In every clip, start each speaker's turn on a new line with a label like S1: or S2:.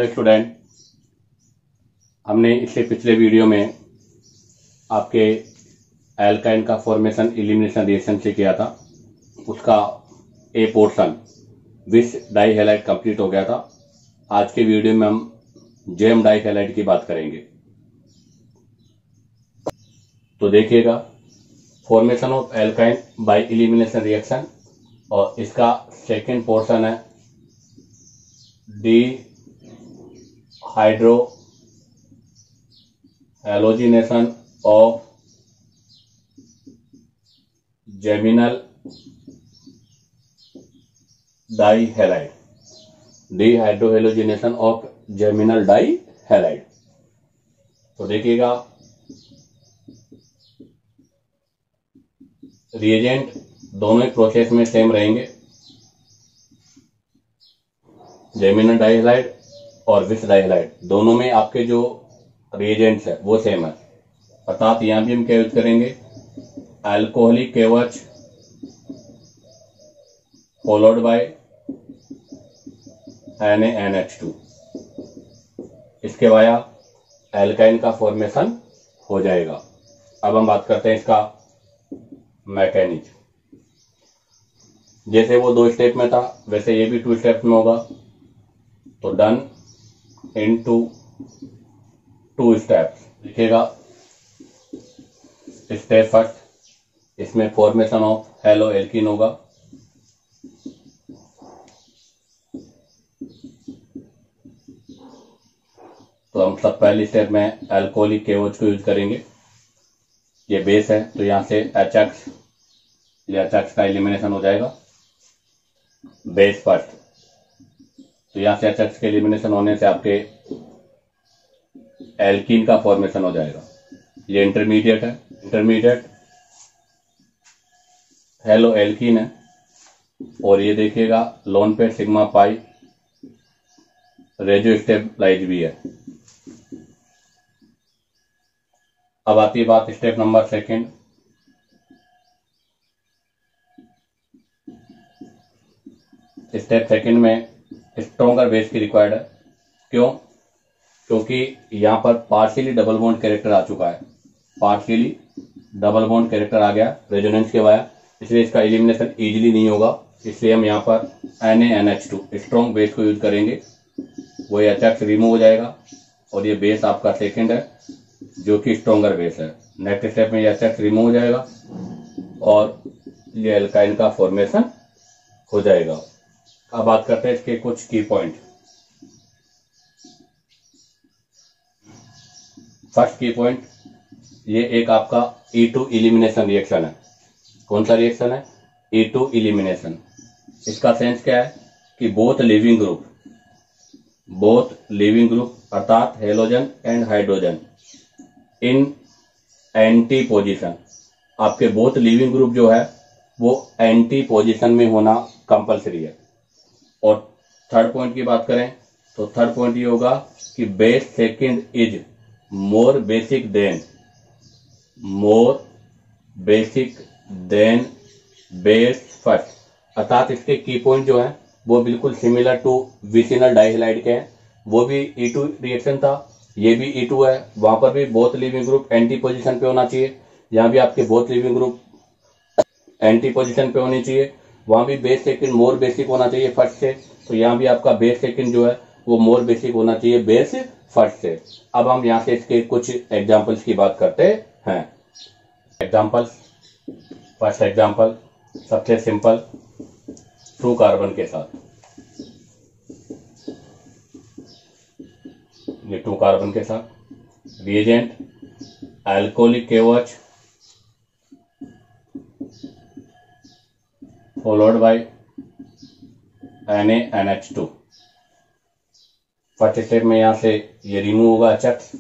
S1: Hello student, हमने इससे पिछले वीडियो में आपके एल्काइन का फॉर्मेशन एलिमिनेशन रिएक्शन से किया था। उसका ए पोर्शन विस डाई हैलाइड कंप्लीट हो गया था। आज के वीडियो में हम जेम डाई हैलाइड की बात करेंगे। तो देखिएगा, formation of alkyne by elimination reaction, और इसका सेकेंड पोर्शन है dehydrohalogenation of geminal dihalide, dehydrohalogenation of geminal dihalide. तो देखिएगा, रिएजेंट दोनों ही प्रोसेस में सेम रहेंगे। जेमिनल डाई हैलाइड और विस डाई हैलाइड दोनों में आपके जो रिएजेंट्स है वो सेम है। अर्थात यहां भी हम क्या यूज करेंगे, अल्कोहलिक केवच फॉलोड बाय NaNH2। इसके वाया एल्काइन का फॉर्मेशन हो जाएगा। अब हम बात करते हैं इसका मैकेनिज्म। जैसे वो 2 स्टेप में था वैसे ये भी 2 स्टेप में होगा। तो डन इनटू 2 स्टेप्स। देखिएगा, स्टेप फर्स्ट, इसमें फॉर्मेशन ऑफ हेलो एल्कीन होगा। तो हम सब पहली स्टेप में अल्कोहलिक केवच को यूज करेंगे। ये बेस है तो यहां से HX या HX का एलिमिनेशन हो जाएगा। बेस फर्स्ट, तो यहां से HX के एलिमिनेशन होने से आपके एल्कीन का फॉर्मेशन हो जाएगा। ये इंटरमीडिएट है, इंटरमीडिएट हेलो एल्कीन है। और ये देखिएगा लोन पे सिग्मा पाई रेडियो स्टेबलाइज भी है। अब आती है बात step number second. Step second में स्ट्रॉन्गर बेस की रिक्वायर्ड है। क्यों? क्योंकि यहां पर पार्शियली डबल बॉन्ड कैरेक्टर आ चुका है। पार्शियली डबल बॉन्ड कैरेक्टर आ गया रेजोनेंस के वाया, इसलिए इसका एलिमिनेशन इजीली नहीं होगा। इसलिए हम यहां पर NaNH2 स्ट्रॉन्ग बेस को यूज करेंगे। वो HX रिमूव हो जाएगा और ये बेस आपका सेकंड है जो कि स्ट्रॉन्गर बेस है। नेक्स्ट स्टेप में ये HX रिमूव हो जाएगा और ये एल्काइन का फॉर्मेशन हो जाएगा। अब बात करते हैं इसके कुछ की पॉइंट। फर्स्ट की पॉइंट, ये एक आपका E2 एलिमिनेशन रिएक्शन है। कौन सा रिएक्शन है? E2 elimination. इसका सेंस क्या है कि बोथ लिविंग ग्रुप अर्थात halogen and hydrogen in anti position, आपके बोथ लिविंग ग्रुप जो है वो एंटी पोजीशन में होना कंपलसरी है। और थर्ड पॉइंट की बात करें तो थर्ड पॉइंट ये होगा कि base second is more basic than base first. अर्थात इसके की पॉइंट जो है वो बिल्कुल सिमिलर टू विसिनल डाइहैलाइड के हैं। वो भी E2 रिएक्शन था, ये भी E2 है। वहां पर भी both leaving group anti position पे होना चाहिए। यहाँ भी आपके both leaving group anti position पे होनी चाहिए। वहां भी बेस सेकंड मोर बेसिक होना चाहिए फर्स्ट से। तो यहाँ भी आपका बेस सेकंड जो है वो मोर बेसिक होना चाहिए बेस फर्स्ट से। अब हम यहाँ से इसके कुछ एग्जांपल्स की बात करते हैं। एग्जांपल्स, फर्स्ट एग्जांपल सबसे सिंपल, 2 कार्बन के साथ। ये 2 कार्बन के साथ रिएजेंट अल्कोहलिक केवच followed by NaNH2। First step में यहां से ये रिमूव होगा HX।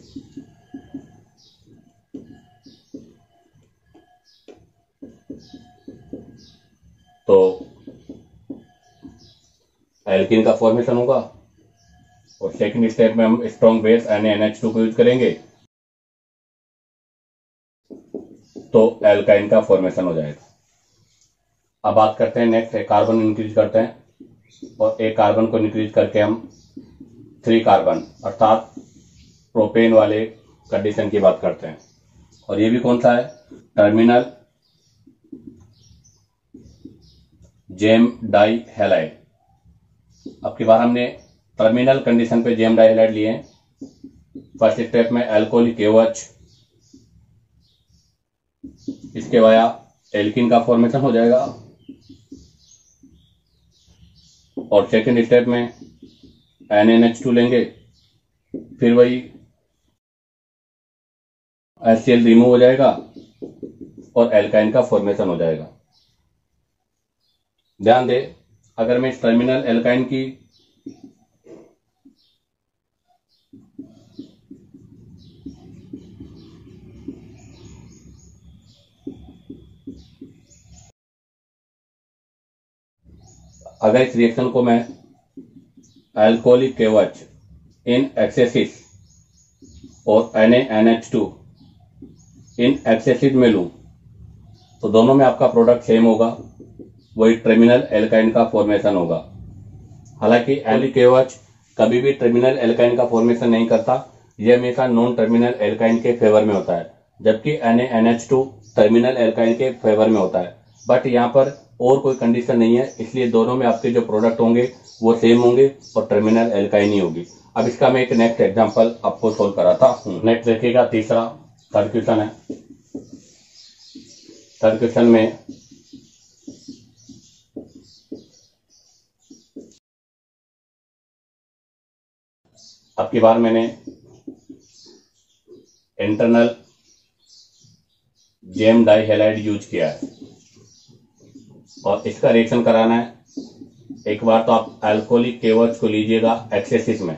S1: तो एल्कीन का फॉर्मेशन होगा और सेकंड स्टेप में हम स्ट्रॉन्ग बेस NaNH2 को यूज करेंगे तो एल्काइन का फॉर्मेशन हो जाएगा। अब बात करते हैं नेक्स्ट, एक कार्बन इंक्रीज करते हैं और एक कार्बन को इंक्रीज करके हम 3 कार्बन अर्थात प्रोपेन वाले कंडीशन की बात करते हैं। और ये भी कौन सा है, टर्मिनल जेम डाई हैलाइड। अब की बार हमने टर्मिनल कंडीशन पे जेम डाई हैलाइड लिए हैं। फर्स्ट स्टेप में अल्कोहलिक KOH, इसके वाया एल्किन का फॉर्मेशन हो जाएगा। और सेकंड स्टेप में NaNH2 लेंगे, फिर वही HCl रिमूव हो जाएगा और एल्काइन का फॉर्मेशन हो जाएगा। ध्यान दे, अगर मैं इस टर्मिनल एल्काइन की अगर इस रिएक्शन को मैं अल्कोहलिक KOH इन एक्सेसिस और NaNH2 इन एक्सेसिस में लूं तो दोनों में आपका प्रोडक्ट सेम होगा, वही टर्मिनल एल्काइन का फॉर्मेशन होगा। हालांकि अल्कोहलिक KOH कभी भी टर्मिनल एल्काइन का फॉर्मेशन नहीं करता, यह हमेशा नॉन टर्मिनल एल्काइन के फेवर में होता है, जबकि NaNH2 टर्मिनल एल्काइन के फेवर में होता है। बट यहाँ पर और कोई कंडीशन नहीं है, इसलिए दोनों में आपके जो प्रोडक्ट होंगे वो सेम होंगे और टर्मिनल एल्काइन ही होगी। अब इसका मैं एक नेक्स्ट एग्जांपल आपको सोल्व कराता हूँ। नेक्स्ट देखिएगा, तीसरा थर्ड क्वेश्चन है। थर्ड क्वेश्चन में अब की बार मैंने internal gem dihalide use किया है और इसका रिएक्शन कराना है। एक बार तो आप अल्कोहलिक KOH को लीजिएगा एक्सेसिस में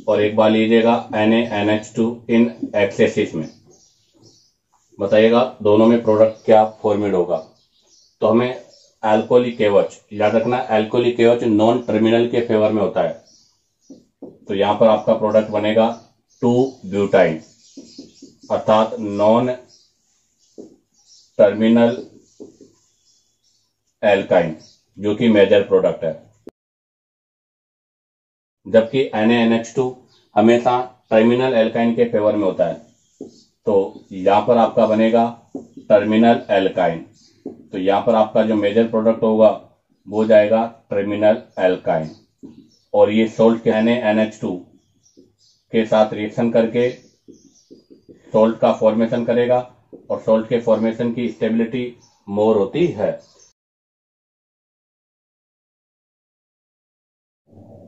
S1: और एक बार लीजिएगा NaNH2 इन एक्सेसिस में। बताइएगा दोनों में प्रोडक्ट क्या फॉर्मेट होगा। तो हमें अल्कोहलिक KOH याद रखना, अल्कोहलिक KOH नॉन टर्मिनल के फेवर में होता है। तो यहां पर आपका प्रोडक्ट बनेगा 2-ब्यूटाइन अर्थात नॉन टर्मिनल एल्काइन, जो कि मेजर प्रोडक्ट है। जबकि NaNH2 हमेशा टर्मिनल एल्काइन के फेवर में होता है। तो यहां पर आपका बनेगा टर्मिनल एल्काइन। तो यहां पर आपका जो मेजर प्रोडक्ट होगा वो जाएगा टर्मिनल एल्काइन और ये सोल्ट के NaNH2 के साथ रिएक्शन करके सोल्ट का फॉर्मेशन करेगा और सोल्ट के फॉर्मेशन की स्टेबिलिटी मोर होती है।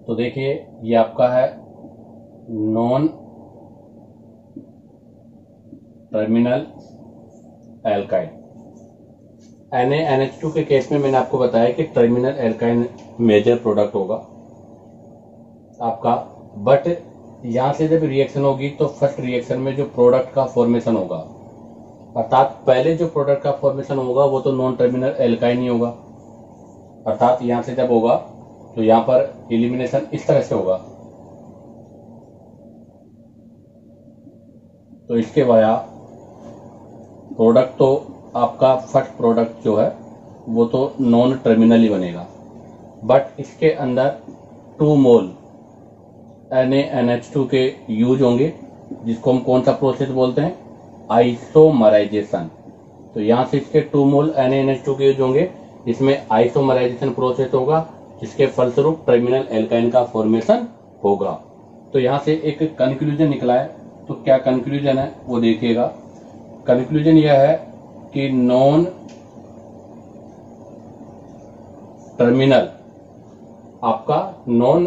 S1: तो देखिए ये आपका है नॉन टर्मिनल एल्काइन। NaNH2 के केस में मैंने आपको बताया कि टर्मिनल एल्काइन मेजर प्रोडक्ट होगा आपका। बट यहां से जब रिएक्शन होगी तो फर्स्ट रिएक्शन में जो प्रोडक्ट का फॉर्मेशन होगा, अर्थात पहले जो प्रोडक्ट का फॉर्मेशन होगा वो तो नॉन टर्मिनल एल्काइन ही होगा। अर्थात यहां से जब होगा तो यहां पर एलिमिनेशन इस तरह से होगा। तो इसके वाया प्रोडक्ट तो आपका फर्स्ट प्रोडक्ट जो है वो तो नॉन टर्मिनल ही बनेगा, बट इसके अंदर 2 मोल NaNH2 के यूज होंगे, जिसको हम कौन सा प्रोसेस बोलते हैं, आइसोमराइजेशन। तो यहां से इसके 2 मोल NaNH2 के यूज होंगे, इसमें आइसोमराइजेशन प्रोसेस होगा, जिसके फलस्वरूप टर्मिनल एल्काइन का फॉर्मेशन होगा। तो यहां से एक कंक्लूजन निकला है। तो क्या कंक्लूजन है वो देखिएगा। कंक्लूजन यह है कि नॉन टर्मिनल आपका non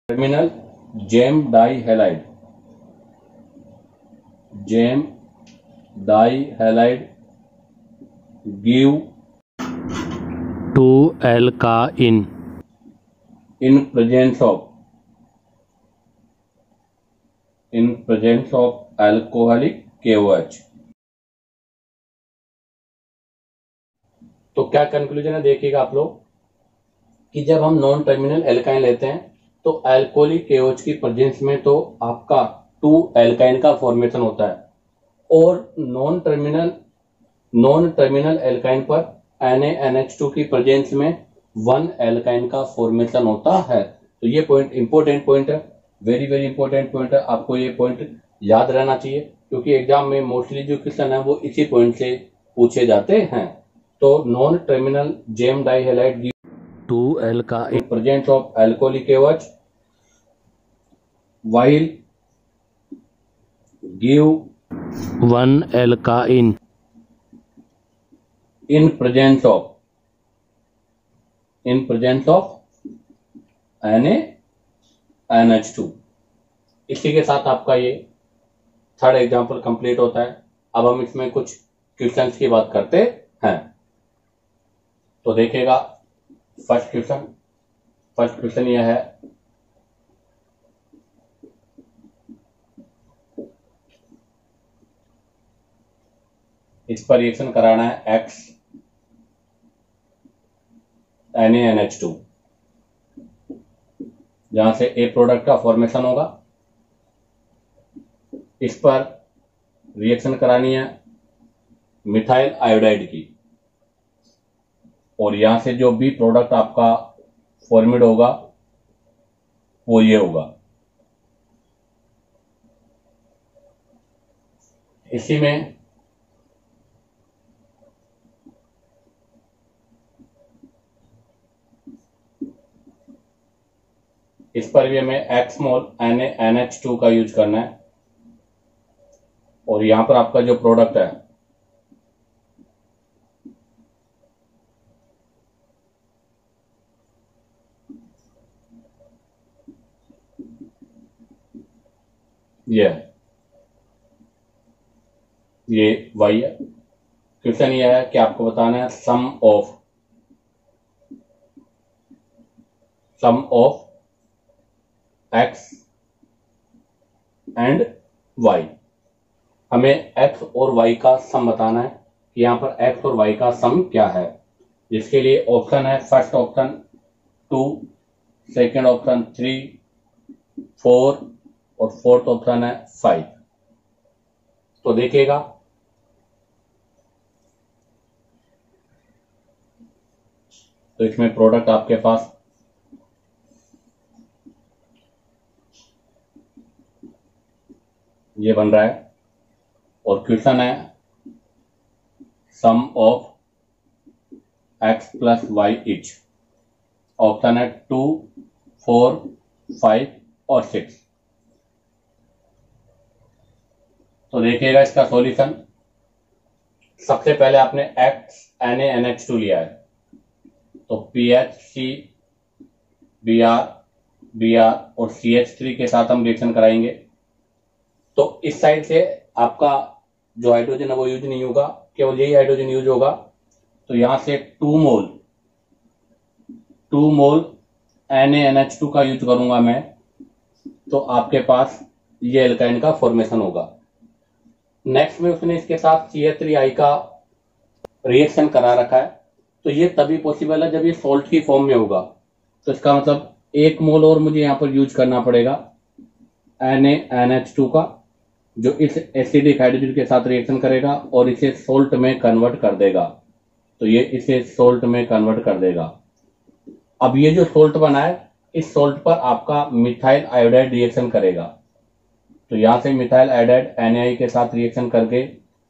S1: terminal gem dihalide give 2-alkyne in presence of alcoholic KOH। तो क्या कंक्लूजन है देखिएगा आप लोग कि जब हम नॉन टर्मिनल एल्काइन लेते हैं तो अल्कोहलिक KOH की प्रेजेंस में तो आपका 2-alkyne का फॉर्मेशन होता है और नॉन टर्मिनल एल्काइन पर NaNH2 की प्रेजेंस में 1-alkyne का फॉर्मेशन होता है। तो ये पॉइंट इंपॉर्टेंट पॉइंट है, वेरी वेरी इंपॉर्टेंट पॉइंट है, आपको ये पॉइंट याद रहना चाहिए, क्योंकि एग्जाम में मोस्टली जो क्वेश्चन है वो इसी पॉइंट से पूछे जाते हैं। तो नॉन टर्मिनल जेम डाइहैलाइड गिव 2 का इन प्रेजेंस ऑफ अल्कोहलिक एवज while give 1 का in presence of NaNH2। इसी के साथ आपका ये थर्ड एग्जाम्पल कंप्लीट होता है। अब हम इसमें कुछ क्वेश्चंस की बात करते हैं। तो देखिएगा फर्स्ट क्वेश्चन यह है, इस पर रिएक्शन कराना है X NaNH2, जहां से ए प्रोडक्ट का फॉर्मेशन होगा। इस पर रिएक्शन करानी है मिथाइल आयोडाइड की, और यहां से जो बी प्रोडक्ट आपका फॉर्मेड होगा वो ये होगा। इसी में इस पर भी हमें X मोल NaNH2 का यूज करना है, और यहां पर आपका जो प्रोडक्ट है ये Y है। क्वेश्चन ये है कि आपको बताना है sum of X and Y। हमें X और Y का सम बताना है कि यहाँ पर X और Y का सम क्या है, जिसके लिए ऑप्शन है फर्स्ट ऑप्शन 2, सेकंड ऑप्शन 3, 4 और फोर्थ ऑप्शन है 5। तो देखिएगा तो इसमें प्रोडक्ट आपके पास ये बन रहा है, और क्वेश्चन है sum of X plus Y each. Option है 2, 4, 5 और 6। तो देखिएगा इसका सॉल्यूशन। सबसे पहले आपने X NaNH2 लिया है, तो PHC Br और CH3 के साथ हम रिएक्शन कराएंगे। तो इस साइड से आपका जो हाइड्रोजन है वो यूज नहीं होगा, केवल यही हाइड्रोजन यूज होगा। तो यहां से 2 मोल NaNH2 का यूज करूंगा मैं, तो आपके पास ये एल्काइन का फॉर्मेशन होगा। नेक्स्ट में उसने इसके साथ CH3I का रिएक्शन करा रखा है, तो ये तभी पॉसिबल है जब ये सॉल्ट की फॉर्म में होगा। तो इसका मतलब 1 मोल और मुझे यहां पर यूज करना पड़ेगा NaNH2 का, जो इस एसिडिक हाइड्रोजन के साथ रिएक्शन करेगा और इसे सोल्ट में कन्वर्ट कर देगा। तो ये इसे सोल्ट में कन्वर्ट कर देगा। अब ये जो सोल्ट बना है, इस सोल्ट पर आपका मिथाइल आयोडाइड रिएक्शन करेगा। तो यहां से मिथाइल आयोडाइड NaI के साथ रिएक्शन करके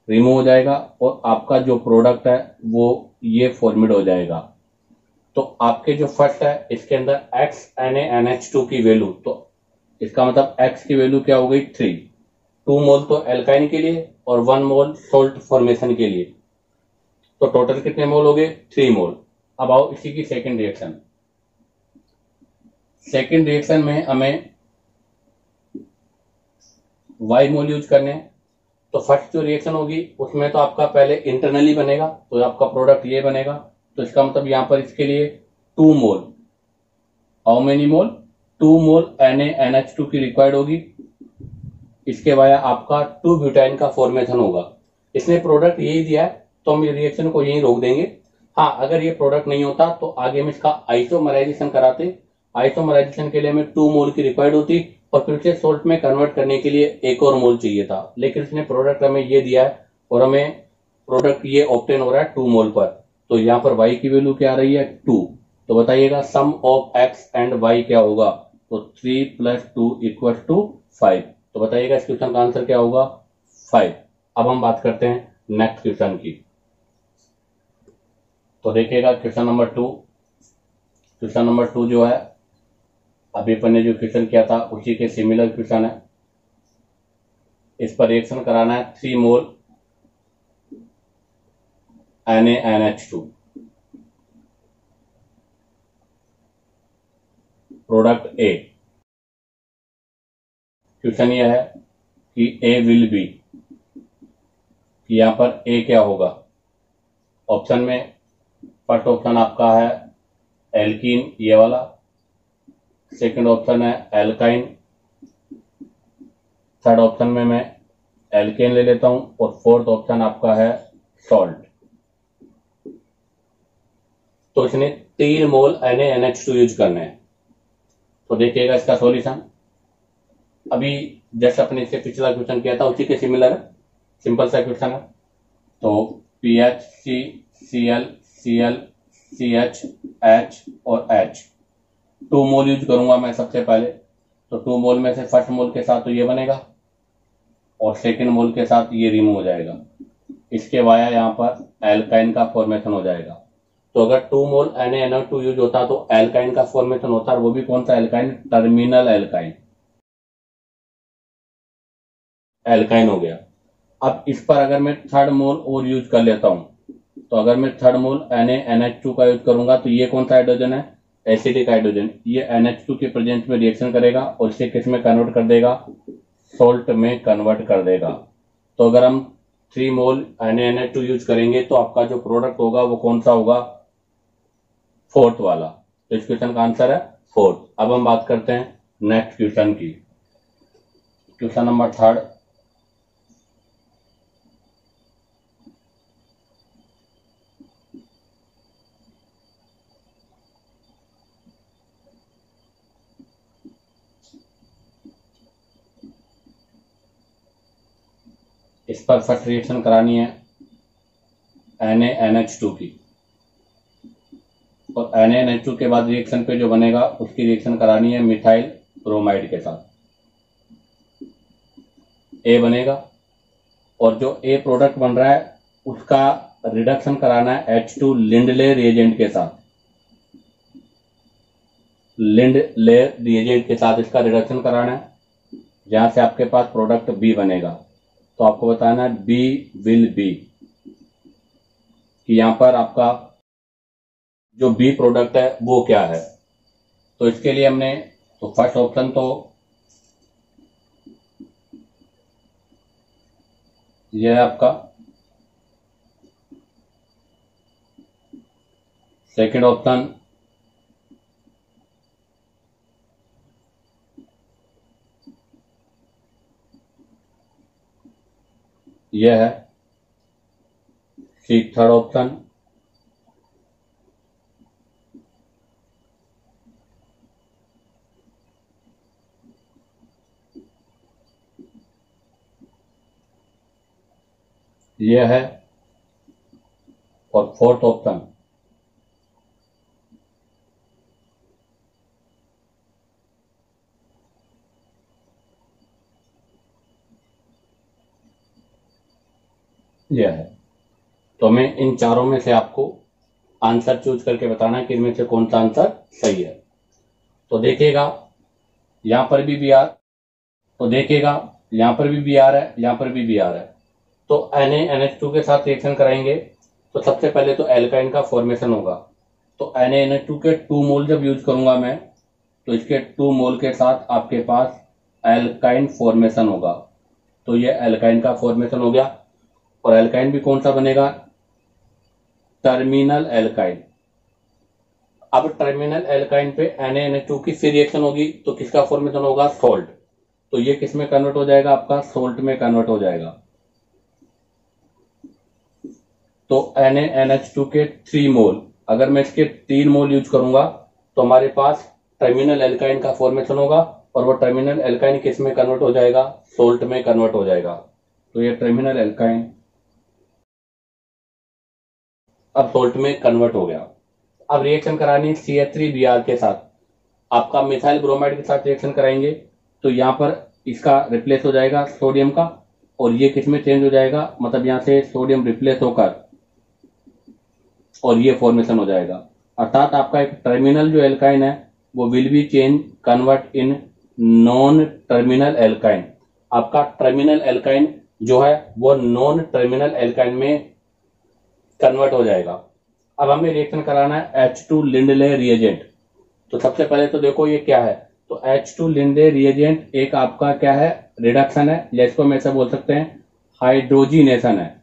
S1: रिमूव हो जाएगा, और आपका जो प्रोडक्ट है वो ये फॉर्मेड हो जाएगा। तो आपके जो फर्स्ट है इसके अंदर X NaNH2 की वैल्यू, तो इसका मतलब X की वैल्यू क्या हो गई 3। 2 मोल तो एल्काइन के लिए और 1 मोल सोल्ट फॉर्मेशन के लिए, तो टोटल कितने मोल हो गए 3 मोल। अब आओ इसी की सेकंड रिएक्शन में हमें Y मोल यूज करने हैं। तो फर्स्ट जो रिएक्शन होगी उसमें तो आपका पहले इंटरनली बनेगा, तो आपका प्रोडक्ट ये बनेगा। तो इसका मतलब यहां पर इसके लिए 2 मोल, how many mole 2 mole NaNH2 की रिक्वायर्ड होगी। इसके बाद आपका 2 ब्यूटाइन का फॉर्मेशन होगा। इसने प्रोडक्ट यही दिया है, तो हम ये रिएक्शन को यहीं रोक देंगे। हाँ, अगर ये प्रोडक्ट नहीं होता तो आगे हम इसका आइसोमराइजेशन कराते। आइसोमराइजेशन के लिए हमें 2 मोल की रिक्वायर्ड होती, और फिर से सोल्ट में कन्वर्ट करने के लिए 1 और मोल चाहिए था। लेकिन इसने प्रोडक्ट हमें ये दिया है, और हमें प्रोडक्ट ये ऑब्टेन हो रहा है 2 मोल पर। तो यहाँ पर Y की वैल्यू क्या आ रही है 2। तो बताइएगा सम ऑफ एक्स एंड वाई क्या होगा, तो 3 + 2 = 5। तो बताइएगा इस क्वेश्चन का आंसर क्या होगा, 5। अब हम बात करते हैं नेक्स्ट क्वेश्चन की। तो देखिएगा क्वेश्चन नंबर 2। क्वेश्चन नंबर 2 जो है अभी अपन ने जो क्वेश्चन किया था उसी के सिमिलर क्वेश्चन है। इस पर रिएक्शन कराना है 3 मोल NaNH2, प्रोडक्ट ए। क्वेश्चन यह है कि ए विल बी, कि यहां पर ए क्या होगा। ऑप्शन में फर्स्ट ऑप्शन आपका है एल्कीन, ये वाला। सेकंड ऑप्शन है एल्काइन। थर्ड ऑप्शन में मैं एल्केन ले लेता हूं और फोर्थ ऑप्शन आपका है सॉल्ट। तो इसने 3 मोल NaNH2 यूज करने हैं। तो देखिएगा इसका सॉल्यूशन। अभी जैसे अपने इससे पिछला क्वेश्चन किया था उसी के सिमिलर है, सिंपल सा क्वेश्चन है। तो PHC Cl Cl CH H और H 2 मोल यूज करूंगा मैं सबसे पहले। तो 2 मोल में से फर्स्ट मोल के साथ तो ये बनेगा और सेकंड मोल के साथ ये रिमूव हो जाएगा। इसके वाया यहाँ पर एल्काइन का फॉर्मेशन हो जाएगा। तो अगर 2 मोल NaNO2 यूज होता तो एल्काइन का फॉर्मेशन होता, और वो भी कौन सा एल्काइन, टर्मिनल एल्काइन। एल्काइन हो गया। अब इस पर अगर मैं थर्ड मोल और यूज कर लेता हूं, तो अगर मैं थर्ड मोल NaNH2 का यूज करूंगा तो ये कौन सा हाइड्रोजन है, एसिडिक हाइड्रोजन। ये NH2 के प्रेजेंस में रिएक्शन करेगा और इसे किस में कन्वर्ट कर देगा, सोल्ट में कन्वर्ट कर देगा। तो अगर हम 3 मोल NaNH2 यूज करेंगे तो आपका जो प्रोडक्ट होगा वो कौन सा होगा, फोर्थ वाला। तो इस क्वेश्चन का आंसर है फोर्थ। अब हम बात करते हैं नेक्स्ट क्वेश्चन की। Question number 3। इस पर फर्स्ट रिएक्शन करानी है NaNH2 की, और NaNH2 के बाद रिएक्शन पे जो बनेगा उसकी रिएक्शन करानी है मिथाइल ब्रोमाइड के साथ। ए बनेगा और जो ए प्रोडक्ट बन रहा है उसका रिडक्शन कराना है H2 लिंडले रिएजेंट के साथ। लिंडले रिएजेंट के साथ इसका रिडक्शन कराना है, जहां से आपके पास प्रोडक्ट बी बनेगा। तो आपको बताना है बी विल बी, कि यहां पर आपका जो बी प्रोडक्ट है वो क्या है। तो इसके लिए हमने तो फर्स्ट ऑप्शन तो यह है आपका, सेकंड ऑप्शन यह है, सी थर्ड ऑप्शन, यह है, और फोर्थ ऑप्शन यह है। तो हमें इन चारों में से आपको आंसर चूज करके बताना है कि इनमें से कौन सा आंसर सही है। तो देखिएगा यहां पर भी बी आर, तो देखिएगा यहां पर भी बी आर है, यहां पर भी बी आर है। तो NaNH2 के साथ रिएक्शन कराएंगे तो सबसे पहले तो एल्काइन का फॉर्मेशन होगा। तो NaNH2 के 2 मोल जब यूज करूंगा मैं, तो इसके 2 मोल के साथ आपके पास एल्काइन फॉर्मेशन होगा। तो ये एल्काइन का फॉर्मेशन हो गया, और एल्काइन भी कौन सा बनेगा, टर्मिनल एल्काइन। अब टर्मिनल एल्काइन पे NaNH2 की फिर रिएक्शन होगी तो किसका फॉर्मेशन होगा, सोल्ट। तो ये किस में कन्वर्ट हो जाएगा, आपका सोल्ट में कन्वर्ट हो जाएगा। तो NaNH2 के 3 मोल, अगर मैं इसके 3 मोल यूज करूंगा तो हमारे पास टर्मिनल एल्काइन का फॉर्मेशन होगा, और वो टर्मिनल एल्काइन किस में कन्वर्ट हो जाएगा, सोल्ट में कन्वर्ट हो जाएगा। तो ये टर्मिनल एल्काइन अब सोल्ट में कन्वर्ट हो गया। अब रिएक्शन करानी है CH3Br के साथ, आपका मिथाइल ब्रोमाइड के साथ रिएक्शन कराएंगे तो यहाँ पर इसका रिप्लेस हो जाएगा सोडियम का, और ये किस में चेंज हो जाएगा, मतलब यहाँ से सोडियम रिप्लेस होकर और ये फॉर्मेशन हो जाएगा। अर्थात आपका एक टर्मिनल जो एल्काइन है वो will be change convert in non terminal alkyne. आपका टर्मिनल एल्काइन जो है वो नॉन टर्मिनल एल्काइन में कन्वर्ट हो जाएगा। अब हमें रिएक्शन कराना है H2 लिंडले रिएजेंट। तो सबसे पहले तो देखो ये क्या है, तो H2 लिंडले रिएजेंट एक आपका क्या है, रिडक्शन है, या इसको हम ऐसा बोल सकते हैं हाइड्रोजिनेशन है।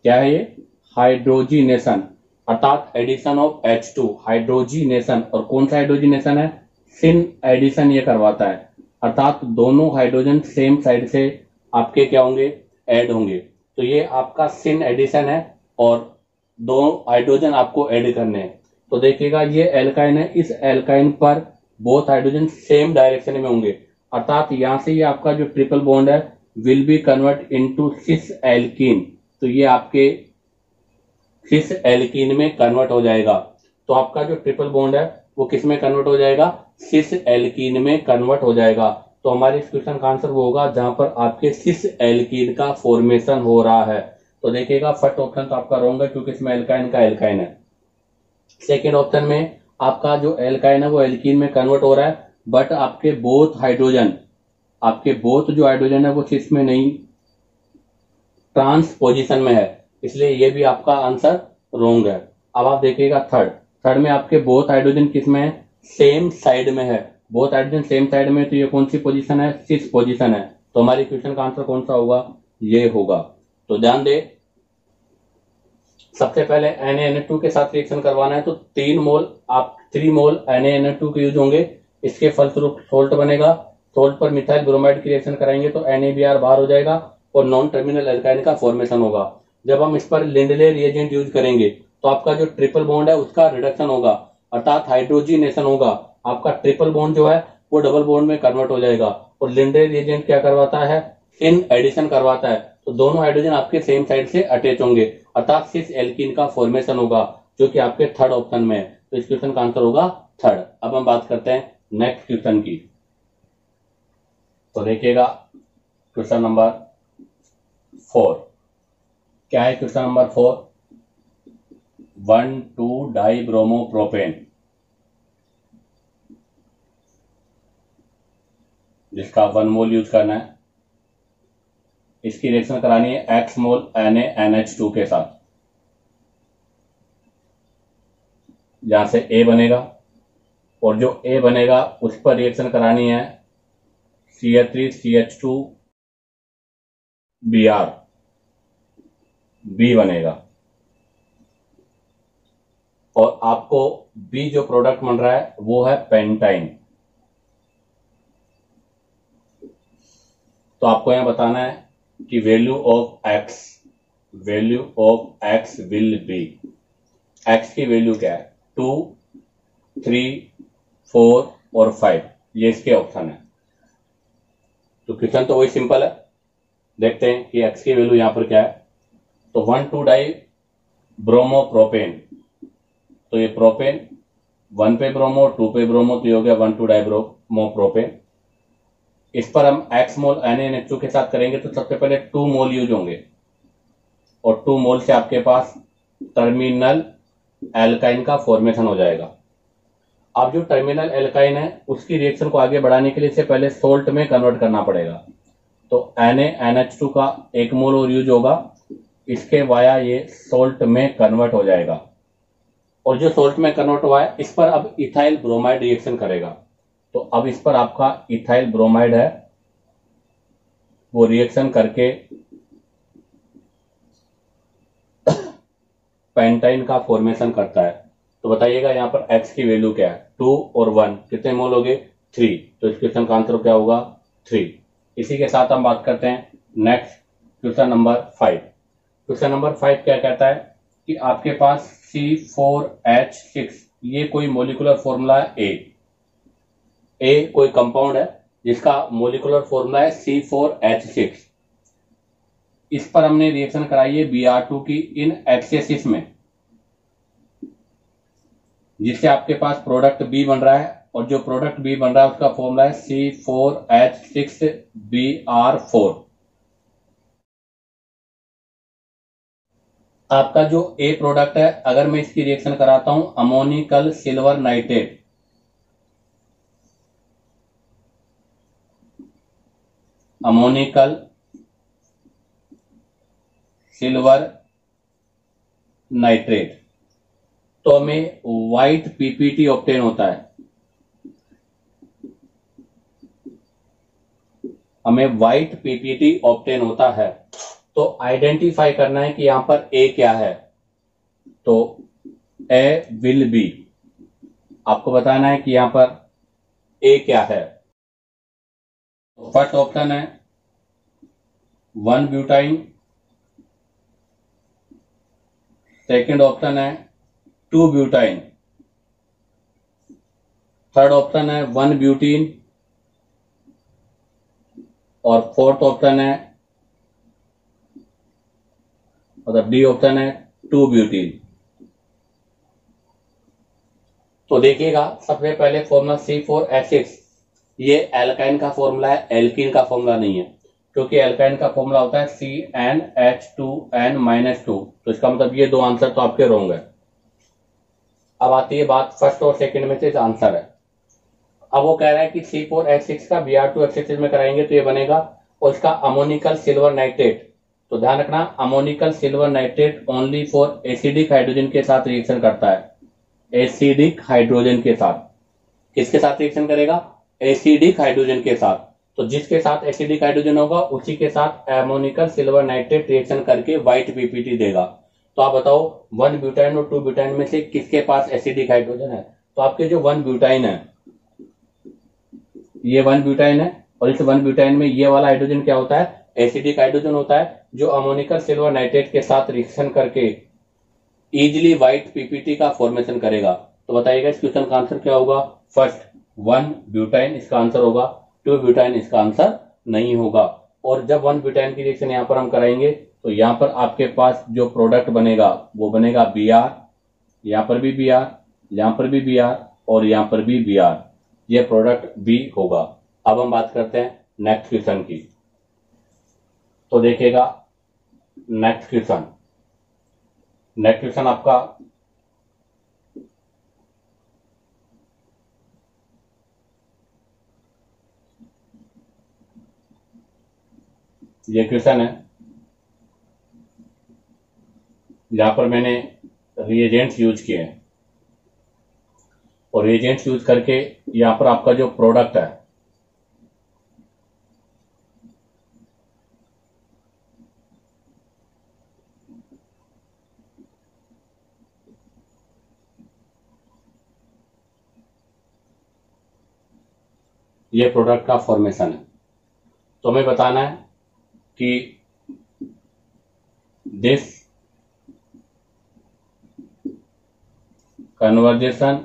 S1: क्या है ये, हाइड्रोजिनेशन, अर्थात एडिशन ऑफ H2, हाइड्रोजिनेशन। और कौन सा हाइड्रोजिनेशन है, सिन एडिशन ये करवाता है, अर्थात दोनों हाइड्रोजन सेम साइड से आपके क्या होंगे, ऐड होंगे। तो ये आपका सिन एडिशन है और दो हाइड्रोजन आपको ऐड करने हैं। तो देखिएगा ये एल्काइन है, इस एल्काइन पर बोथ हाइड्रोजन सेम डायरेक्शन में होंगे, अर्थात यहां से ये आपका जो ट्रिपल बॉन्ड है will be convert into cis alkene. तो ये आपके सिस एल्कीन में कन्वर्ट हो जाएगा। तो आपका जो ट्रिपल बॉन्ड है वो किस में कन्वर्ट हो जाएगा, सिस एल्कीन में कन्वर्ट हो जाएगा। तो हमारे इस क्वेश्चन का आंसर वो होगा जहां पर आपके सिस एल्कीन का फॉर्मेशन हो रहा है। तो देखिएगा फर्स्ट ऑप्शन तो आपका रॉन्ग है क्योंकि इसमें एल्काइन का एल्काइन है। सेकेंड ऑप्शन में आपका जो एल्काइन है वो एल्कीन में कन्वर्ट हो रहा है, बट आपके बोथ जो हाइड्रोजन है वो सिस में नहीं, ट्रांस पोजीशन में है, इसलिए ये भी आपका आंसर रॉन्ग है। अब आप देखिएगा थर्ड में आपके बोथ हाइड्रोजन किस में है, सेम साइड में है, बोथ हाइड्रोजन सेम साइड में, तो ये कौन सी पोजीशन है, सिस पोजीशन है। तो हमारी क्वेश्चन का आंसर कौन सा होगा, ये होगा। तो ध्यान दे, सबसे पहले NaNH2 के साथ रिएक्शन करवाना है तो 3 मोल NaNH2 के यूज होंगे, इसके फलस्वरूप सोल्ट बनेगा। सोल्ट पर मिथाइल ब्रोमाइड की रिएक्शन कराएंगे तो NaBr बाहर हो जाएगा और नॉन टर्मिनल एल्काइन का फॉर्मेशन होगा। जब हम इस पर लिंडले रिएजेंट यूज करेंगे तो आपका जो ट्रिपल बॉन्ड है उसका रिडक्शन होगा, अर्थात हाइड्रोजिनेशन होगा। आपका ट्रिपल बॉन्ड जो है वो डबल बॉन्ड में कन्वर्ट हो जाएगा। और लिंडले रिएजेंट क्या करवाता है, सिन एडिशन करवाता है, तो दोनों हाइड्रोजन आपके सेम साइड से अटैच होंगे, अर्थात सिस एल्कीन का फॉर्मेशन होगा, जो कि आपके थर्ड ऑप्शन में है। तो इस क्वेश्चन का आंसर होगा थर्ड। अब हम बात करते हैं नेक्स्ट क्वेश्चन की। तो देखिएगा क्वेश्चन नंबर 4 क्या है, क्वेश्चन नंबर 4 1,2 डाइब्रोमोप्रोपेन, जिसका 1 मोल यूज करना है। इसकी रिएक्शन करानी है X मोल NaNH2 के साथ, जहां से A बनेगा और जो A बनेगा उस पर रिएक्शन करानी है CH3CH2Br, B बनेगा। और आपको B जो प्रोडक्ट बन रहा है वो है पेंटाइन। तो आपको यहां बताना है कि value of x will be, x की वैल्यू क्या है, 2, 3, 4 और 5, ये इसके ऑप्शन है। तो क्वेश्चन तो वही सिंपल है, देखते हैं कि x की वैल्यू यहां पर क्या है। तो 1,2 डाई ब्रोमोप्रोपेन, तो ये प्रोपेन 1 पे ब्रोमो 2 पे ब्रोमो, तो ये हो गया 1,2 डाई ब्रोमोप्रोपेन। इस पर हम X मोल NaNH2 के साथ करेंगे तो सबसे पहले 2 मोल यूज होंगे और 2 मोल से आपके पास टर्मिनल एल्काइन का फॉर्मेशन हो जाएगा। अब जो टर्मिनल एल्काइन है उसकी रिएक्शन को आगे बढ़ाने के लिए इसे पहले सोल्ट में कन्वर्ट करना पड़ेगा। तो NaNH2 का 1 मोल और यूज होगा, इसके वाया ये सोल्ट में कन्वर्ट हो जाएगा। और जो सोल्ट में कन्वर्ट हुआ है इस पर अब इथाइल ब्रोमाइड रिएक्शन करेगा। तो अब इस पर आपका इथाइल ब्रोमाइड है वो रिएक्शन करके पेंटाइन का फॉर्मेशन करता है। तो बताइएगा यहाँ पर X की वैल्यू क्या है, 2 और 1 कितने मोल हो गए, 3। तो इस क्वेश्चन का आंसर क्या होगा, 3। इसी के साथ हम बात करते हैं next question number 5। Question number 5 क्या कहता है कि आपके पास C4H6, ये कोई मोलिकुलर फॉर्मूला है A कोई कंपाउंड है जिसका मोलिकुलर फॉर्मूला है C4H6। इस पर हमने रिएक्शन कराई है Br2 की इन एक्सेसिस में। जिससे आपके पास प्रोडक्ट बी बन रहा है, और जो प्रोडक्ट बी बन रहा है उसका फॉर्मूला है C4H6Br4। आपका जो ए प्रोडक्ट है, अगर मैं इसकी रिएक्शन कराता हूं ammoniacal silver nitrate, ammoniacal silver nitrate, तो हमें व्हाइट पीपीटी ऑब्टेन होता है। हमें व्हाइट पीपीटी ऑब्टेन होता है। तो आइडेंटिफाई करना है कि यहां पर ए क्या है, तो ए विल बी, आपको बताना है कि यहां पर ए क्या है। फर्स्ट ऑप्शन है 1 ब्यूटाइन, सेकेंड ऑप्शन है 2 ब्यूटाइन, थर्ड ऑप्शन है 1 ब्यूटीन, और फोर्थ ऑप्शन है मतलब डी ऑप्शन है 2 ब्यूटीन। तो देखिएगा, सबसे पहले फॉर्मूला C4H6, ये एल्काइन का फॉर्मूला है, एल्कीन का फॉर्मूला नहीं है, क्योंकि एल्काइन का फॉर्मूला होता है CnH2n-2। तो इसका मतलब ये दो आंसर तो आपके रॉन्ग है। अब आती है बात फर्स्ट और सेकंड में से आंसर है। अब वो कह रहा है कि C4H6 का Br2 एक्सेसिस में कराएंगे तो ये बनेगा, और इसका अमोनिकल सिल्वर नाइट्रेट, तो ध्यान रखना ammoniacal silver nitrate only for acidic hydrogen के साथ रिएक्शन करता है। एसिडिक हाइड्रोजन के साथ, किसके साथ रिएक्शन करेगा? एसिडिक हाइड्रोजन के साथ। तो जिसके साथ एसिडिक हाइड्रोजन होगा उसी के साथ अमोनिकल सिल्वर नाइट्रेट रिएक्शन करके व्हाइट पीपीटी देगा। तो आप बताओ 1 ब्यूटाइन और 2 ब्यूटाइन में से किसके पास एसिडिक हाइड्रोजन है? तो आपके जो 1 ब्यूटाइन है, ये 1 ब्यूटाइन है, और इस 1 ब्यूटाइन में ये वाला हाइड्रोजन क्या होता है? एसिडिक हाइड्रोजन होता है, जो अमोनिकल सिल्वर नाइट्रेट के साथ रिएक्शन करके इजिली व्हाइट पीपीटी का फॉर्मेशन करेगा। तो बताइएगा इस क्वेश्चन का आंसर क्या होगा? फर्स्ट 1 ब्यूटाइन इसका आंसर होगा, 2 ब्यूटाइन इसका आंसर नहीं होगा। और जब 1 ब्यूटाइन की रिएक्शन यहां पर हम कराएंगे तो यहां पर आपके पास जो प्रोडक्ट बनेगा वो बनेगा Br, यहां पर भी Br, यहां पर भी Br, और यहां पर भी Br, ये प्रोडक्ट B होगा। अब हम बात करते हैं नेक्स्ट क्वेश्चन की। तो देखिएगा नेक्स्ट क्वेश्चन आपका ये क्वेश्चन है, यहां पर मैंने रिएजेंट्स यूज किए हैं, और रिएजेंट्स यूज करके यहां पर आपका जो प्रोडक्ट है ये प्रोडक्ट का फॉर्मेशन है। तो हमें बताना है कि this conversion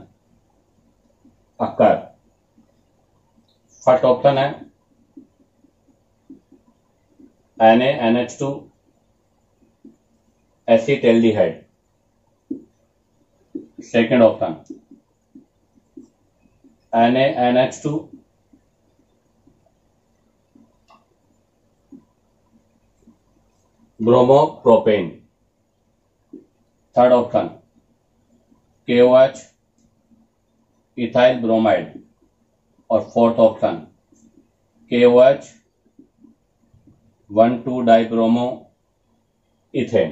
S1: occur, first option है NaNH2 acetaldehyde, second option NaNH2 bromopropane, third option KOH ethyl bromide, और fourth option KOH 1,2 dibromo ethane.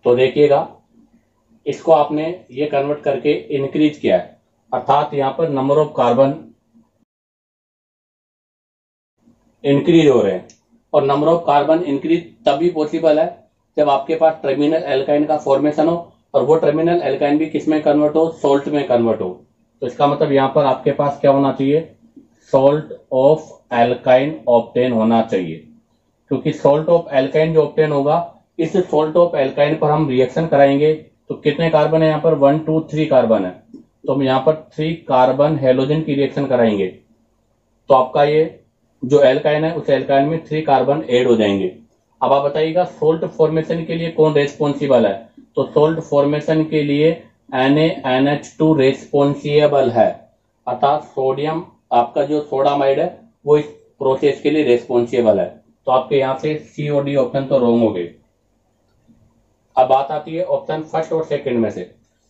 S1: तो देखिएगा इसको आपने ये कन्वर्ट करके इंक्रीज किया है, अर्थात यहां पर नंबर ऑफ कार्बन इंक्रीज हो रहे हैं, और नंबर ऑफ कार्बन इंक्रीज तभी पॉसिबल है जब आपके पास टर्मिनल एल्काइन का फॉर्मेशन हो, और वो टर्मिनल एल्काइन भी किसमें कन्वर्ट हो? सोल्ट में कन्वर्ट हो। तो इसका मतलब यहां पर आपके पास क्या होना चाहिए? सोल्ट ऑफ एल्काइन ऑब्टेन होना चाहिए, क्योंकि सोल्ट ऑफ एल्काइन जो ऑब्टेन होगा, इस सोल्ट ऑफ एल्काइन पर हम रिएक्शन कराएंगे तो कितने कार्बन है यहाँ पर? 1 2 3 कार्बन है, तो हम यहाँ पर 3 कार्बन हेलोजन की रिएक्शन कराएंगे, तो आपका ये जो एल्काइन है उस एल्काइन में 3 कार्बन ऐड हो जाएंगे। अब आप बताइएगा सोल्ट फॉर्मेशन के लिए कौन रेस्पॉन्सिबल है, तो सोल्ट फॉर्मेशन के लिए NaNH2 रेस्पॉन्सिबल है, अर्थात सोडियम आपका जो सोडामाइड है वो इस प्रोसेस के लिए रेस्पॉन्सिबल है। तो आपके यहाँ से सी और डी ऑप्शन तो रॉन्ग हो गए। अब बात आती है ऑप्शन फर्स्ट और सेकंड में से।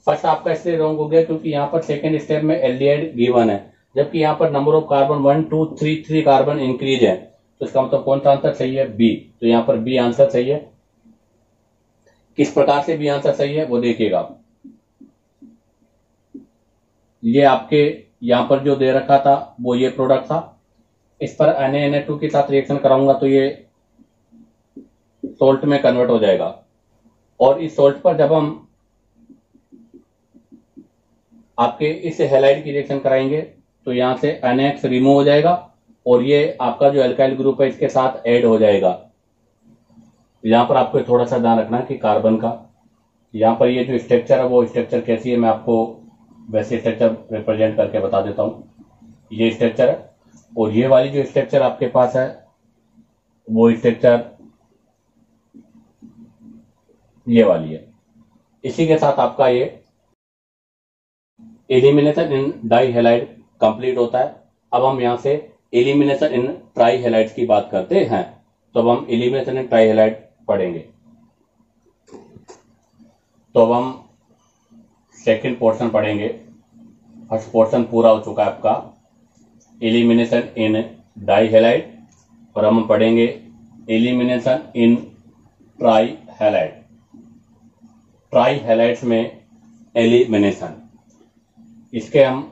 S1: फर्स्ट आपका इसलिए रॉन्ग हो गया क्योंकि यहाँ पर सेकंड स्टेप में एल्डिहाइड गिवन है, जबकि यहाँ पर number of carbon 1 2 3 3 carbon increase है। तो इसका मतलब कौन सा आंसर सही है, बी। तो यहाँ पर बी आंसर सही है। किस प्रकार से बी आंसर सही है वो देखिएगा। ये आपके यहाँ पर जो दे रखा था वो ये प्रोडक्ट था, इस पर Na2 के साथ रिएक्शन कराऊंगा तो ये सोल्ट में कन्वर्ट हो जाएगा, और इस सोल्ट पर जब हम आपके इस हैलाइड की रिएक्शन कराएंगे तो यहां से NaX रिमूव हो जाएगा और ये आपका जो अल्काइल ग्रुप है इसके साथ ऐड हो जाएगा। यहां पर आपको थोड़ा सा ध्यान रखना कि कार्बन का यहां पर ये जो स्ट्रक्चर है वो स्ट्रक्चर कैसी है, मैं आपको वैसे स्ट्रक्चर रिप्रेजेंट करके बता देता हूं। ये स्ट्रक्चर है और ये वाली जो स्ट्रक्चर आपके पास है वो स्ट्रक्चर ये वाली है। इसी के साथ आपका ये एलिमिनेशन इन डाई हैलाइड कंप्लीट होता है। अब हम यहां से एलिमिनेशन इन ट्राई हैलाइड की बात करते हैं, तो अब हम एलिमिनेशन इन ट्राई हैलाइड पढ़ेंगे। तो अब हम सेकंड पोर्शन पढ़ेंगे। फर्स्ट पोर्शन पूरा हो चुका है आपका एलिमिनेशन इन डाई हैलाइड, और हम पढ़ेंगे एलिमिनेशन इन ट्राई हैलाइड। ट्राई हैलाइड्स में एलिमिनेशन, इसके हम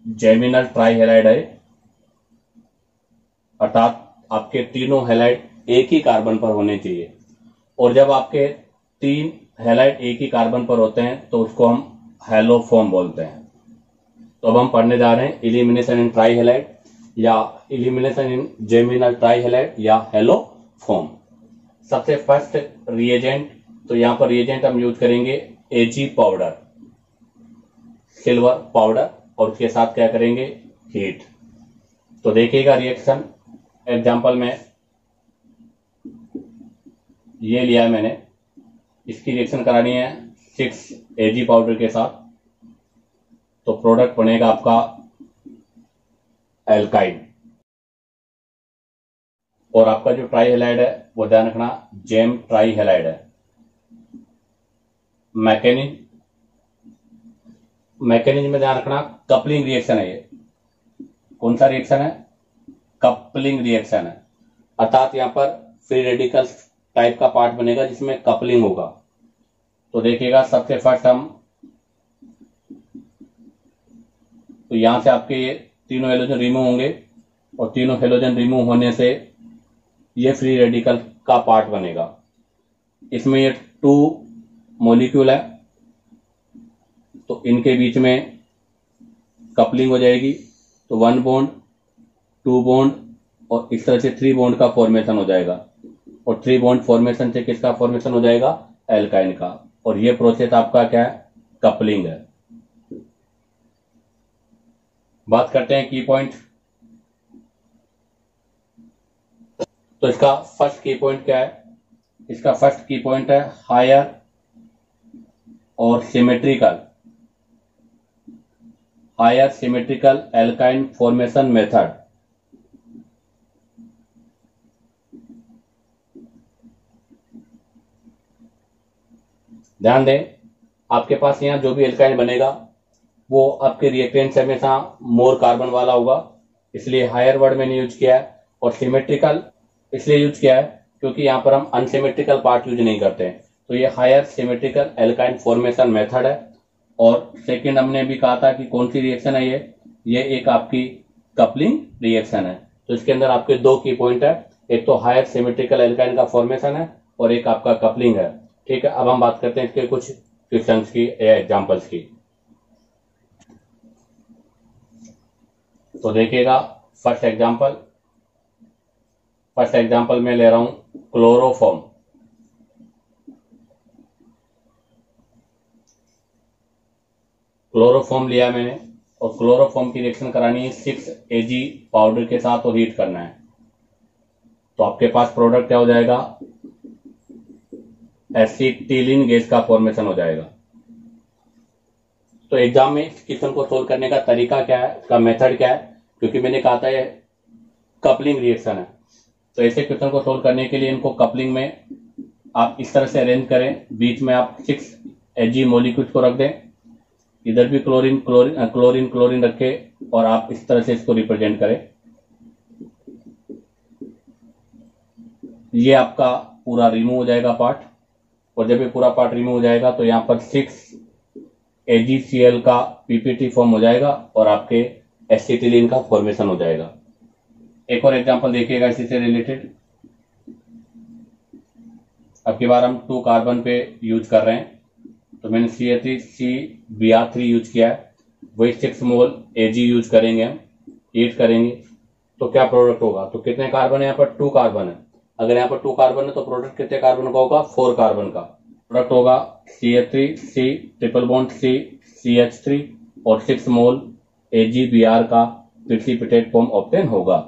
S1: जेमिनल ट्राई हैलाइड है, अर्थात आपके तीनों हैलाइड एक ही कार्बन पर होने चाहिए, और जब आपके तीन हैलाइड एक ही कार्बन पर होते हैं तो उसको हम हैलोफॉर्म बोलते हैं। तो अब हम पढ़ने जा रहे हैं एलिमिनेशन इन ट्राई हैलाइड या एलिमिनेशन इन जेमिनल ट्राई हैलाइड या हैलोफॉर्म। सबसे फर्स्ट रिएजेंट, तो यहां पर रिएजेंट हम यूज करेंगे Ag पाउडर, सिल्वर पाउडर, और उसके साथ क्या करेंगे, हीट। तो देखिएगा रिएक्शन एग्जांपल में ये लिया है मैंने, इसकी रिएक्शन करानी है 6 Ag पाउडर के साथ, तो प्रोडक्ट बनेगा आपका एल्काइन। और आपका जो ट्राई हैलाइड है वो ध्यान रखना जेम ट्राई हैलाइड है। मैकेनिज्म में ध्यान रखना कपलिंग रिएक्शन है। ये कौन सा रिएक्शन है, कपलिंग रिएक्शन है, अर्थात यहां पर फ्री रेडिकल्स टाइप का पार्ट बनेगा जिसमें कपलिंग होगा। तो देखिएगा सबसे फर्स्ट हम, तो यहां से आपके ये तीनों हेलोजन रिमूव होंगे और तीनों हेलोजन रिमूव होने से ये फ्री रेडिकल का पार्ट बनेगा। इसमें ये 2 मॉलिक्यूल है तो इनके बीच में कपलिंग हो जाएगी, तो 1 बॉन्ड 2 बॉन्ड और इस तरह से 3 बॉन्ड का फॉर्मेशन हो जाएगा, और 3 बॉन्ड फॉर्मेशन से किसका फॉर्मेशन हो जाएगा, एल्काइन का। और ये प्रोसेस आपका क्या है, कपलिंग है। बात करते हैं की पॉइंट। तो इसका फर्स्ट की पॉइंट क्या है, इसका फर्स्ट की पॉइंट है हायर और सिमेट्रिकल एल्काइन फॉर्मेशन मेथड। ध्यान दें, आपके पास यहां जो भी एल्काइन बनेगा वो आपके रिएक्टेंट से हमेशा मोर कार्बन वाला होगा, इसलिए हायर वर्ड मैंने यूज किया है। और सिमेट्रिकल इसलिए यूज किया है क्योंकि यहां पर हम अनसिमेट्रिकल पार्ट यूज नहीं करते हैं। तो ये higher symmetrical alkyne formation method है। और सेकंड हमने भी कहा था कि कौन सी रिएक्शन है ये एक आपकी कपलिंग रिएक्शन है। तो इसके अंदर आपके 2 की पॉइंट है, एक तो हायर सिमेट्रिकल एल्काइन का फॉर्मेशन है और एक आपका कपलिंग है। ठीक है, अब हम बात करते हैं इसके कुछ क्वेश्चंस की या एग्जांपल्स की। तो देखिएगा फर्स्ट एग्जांपल में ले रहा हूं क्लोरोफॉर्म। क्लोरोफॉर्म लिया मैंने और क्लोरोफॉर्म की रिएक्शन करानी है 6 Ag पाउडर के साथ और हीट करना है। तो आपके पास प्रोडक्ट क्या हो जाएगा, एसिटिलीन गैस का फॉर्मेशन हो जाएगा। तो एग्जाम में इस क्वेश्चन को सोल्व करने का तरीका क्या है, इसका मेथड क्या है, क्योंकि मैंने कहा था ये कपलिंग रिएक्शन है, तो ऐसे क्वेश्चन को सोल्व करने के लिए इनको कपलिंग में आप इस तरह से अरेंज करें, बीच में आप 6 Ag मॉलिक्यूल्स को रख दें, इधर भी क्लोरीन क्लोरीन क्लोरीन क्लोरीन रखे और आप इस तरह से इसको रिप्रेजेंट करें। ये आपका पूरा रिमूव हो जाएगा पार्ट, और जब ये पूरा पार्ट रिमूव हो जाएगा तो यहाँ पर 6 AgCl का पीपीटी फॉर्म हो जाएगा और आपके एसिटिलीन का फॉर्मेशन हो जाएगा। एक और एग्जांपल देखिएगा इसी से रिलेटेड। अब की बार हम 2 कार्बन पे यूज कर रहे हैं, तो मैंने CH3CBr3 यूज किया है, वही 6 मोल Ag यूज करेंगे, हम हीट करेंगे तो क्या प्रोडक्ट होगा। तो कितने कार्बन है, यहाँ पर 2 कार्बन है। अगर यहाँ पर 2 कार्बन है तो प्रोडक्ट कितने कार्बन का होगा, 4 कार्बन का प्रोडक्ट होगा। CH3C triple bond C CH3 और 6 मोल AgBr का प्रिसिपिटेट फॉर्म ऑब्टेन होगा।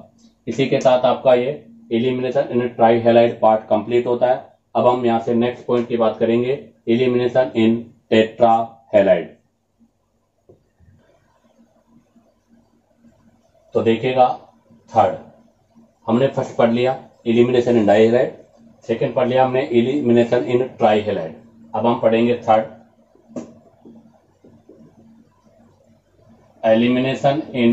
S1: इसी के साथ आपका ये एलिमिनेशन इन ट्राई हैलाइड पार्ट कंप्लीट होता है। अब हम यहां से नेक्स्ट पॉइंट की बात करेंगे, एलिमिनेशन इन टेट्रा हैलाइड। तो देखिएगा, थर्ड हमने फर्स्ट पढ़ लिया एलिमिनेशन इन डाई हैलाइड, सेकेंड पढ़ लिया हमने एलिमिनेशन इन ट्राई हैलाइड। अब हम पढ़ेंगे थर्ड, एलिमिनेशन इन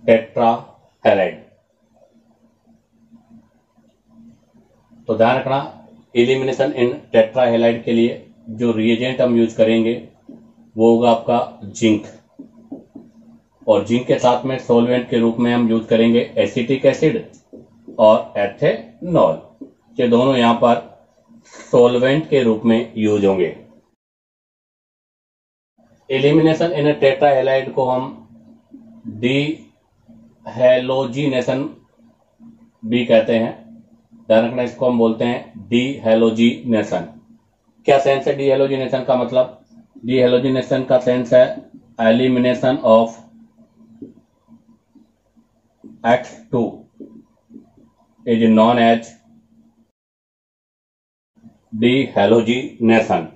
S1: टेट्रा हैलाइड। तो ध्यान रखना, एलिमिनेशन इन टेट्रा हैलाइड के लिए जो रिएजेंट हम यूज करेंगे वो होगा आपका जिंक, और जिंक के साथ में सॉल्वेंट के रूप में हम यूज करेंगे एसिटिक एसिड और एथेनॉल। ये दोनों यहां पर सॉल्वेंट के रूप में यूज होंगे। एलिमिनेशन इन टेट्रा हैलाइड को हम डी हैलोजिनेशन भी कहते हैं। ध्यान रखना, इसको हम बोलते हैं डी हैलोजिनेशन। क्या सेंस है डी हैलोजिनेशन का, मतलब डी हैलोजिनेशन का सेंस है elimination of X2 is known as dehalogenation.